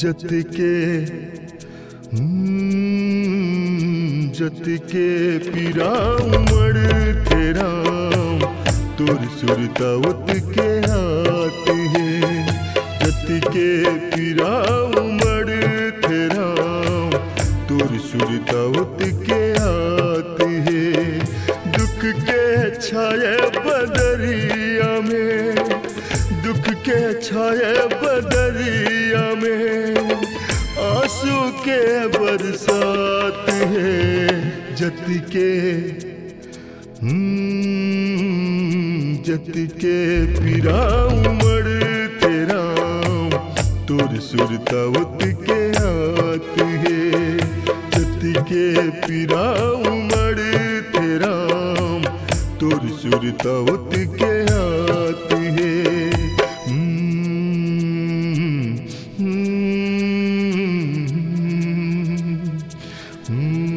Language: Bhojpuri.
जत के जत के पीरा उमड़ थे राम तुर सुरता उत के हाथ है। जत के पीरा उमड़ थे राम तुर सुरता उत के हाथ है। दुख के छाए बदरिया में, दुख के छाए बदरिया में आंसू के बरसात है। जत के पीरा उमड़ थे राम तुर सुरता उत के हाथ है। जत के पीरा उमड़ थे राम तुर सुरता उत के हाथ है। Mm-hmm.